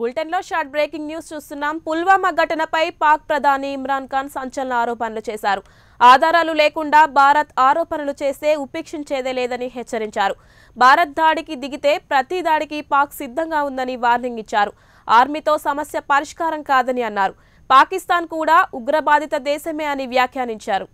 బులెటిన్లో short breaking news చూస్తున్నాం. పుల్వామా ఘటనపై పాక్ ప్రధాని ఇమ్రాన్ ఖాన్ సంచలన ఆరోపణలు చేశారు. ఆధారాలు లేకుండా భారత్ ఆరోపణలు చేస్తే ఉపేక్షించేదే లేదని హెచ్చరించారు. భారత్ దాడికి దిగితే ప్రతి దాడికి పాక్ సిద్ధంగా ఉందని వార్నింగ్ ఇచ్చారు. ఆర్మీతో సమస్య పరిష్కారం కాదని అన్నారు. పాకిస్తాన్ కూడా ఉగ్రబాధిత దేశమే అని వ్యాఖ్యానించారు.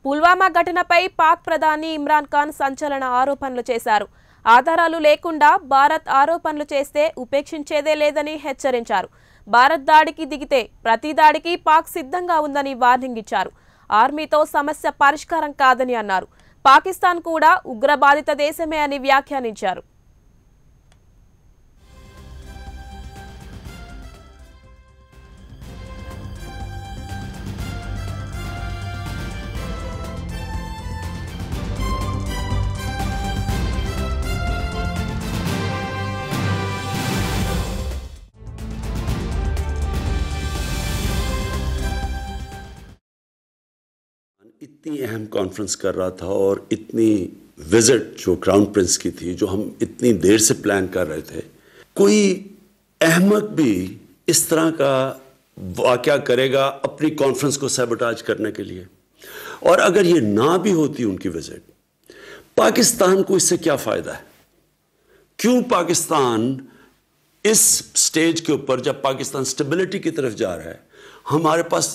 పుల్వామా ఘటనపై పాక్ ప్రధాని ఇమ్రాన్ ఖాన్ సంచలన ఆరోపణలు చేశారు. ఆధారాలు లేకుండా భారత్ ఆరోపణలు చేస్తే ఉపేక్షించేదే లేదని హెచ్చరించారు. భారత్ దాడికి దిగితే ప్రతి దాడికి పాక్ సిద్ధంగా ఉందని వార్నింగ్ ఇచ్చారు. ఆర్మీతో సమస్య పరిష్కారం కాదని అన్నారు. పాకిస్తాన్ కూడా ఉగ్రబాధిత దేశమే అని వ్యాఖ్యానించారు. इतनी अहम कॉन्फ्रेंस कर रहा था और इतनी विजिट जो क्राउन प्रिंस की थी, जो हम इतनी देर से प्लान कर रहे थे, कोई अहमक भी इस तरह का वाकया करेगा अपनी कॉन्फ्रेंस को सैबोटाज करने के लिए। और अगर ये ना भी होती उनकी विजिट, पाकिस्तान को इससे क्या फ़ायदा है? क्यों पाकिस्तान इस स्टेज के ऊपर, जब पाकिस्तान स्टेबिलिटी की तरफ जा रहा है, हमारे पास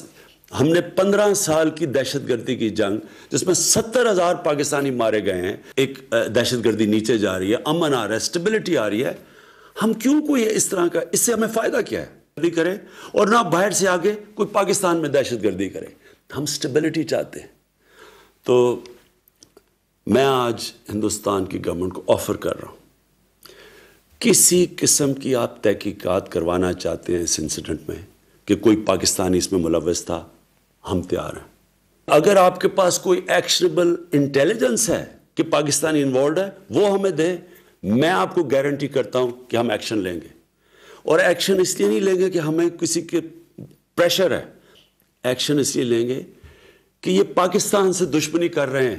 हमने 15 साल की दहशतगर्दी की जंग, जिसमें 70,000 पाकिस्तानी मारे गए हैं, एक दहशतगर्दी नीचे जा रही है, अमन आ रहा है, स्टेबिलिटी आ रही है, हम क्यों कोई इस तरह का, इससे हमें फ़ायदा क्या है? करे और ना बाहर से आगे कोई पाकिस्तान में दहशतगर्दी करे। हम स्टेबिलिटी चाहते हैं। तो मैं आज हिंदुस्तान की गवर्नमेंट को ऑफर कर रहा हूँ, किसी किस्म की आप तहकीकात करवाना चाहते हैं इस इंसिडेंट में कि कोई पाकिस्तानी इसमें मुलव्वस था, हम तैयार हैं। अगर आपके पास कोई एक्शनेबल इंटेलिजेंस है कि पाकिस्तानी इन्वॉल्व है, वो हमें दे, मैं आपको गारंटी करता हूं कि हम एक्शन लेंगे। और एक्शन इसलिए नहीं लेंगे कि हमें किसी के प्रेशर है, एक्शन इसलिए लेंगे कि ये पाकिस्तान से दुश्मनी कर रहे हैं।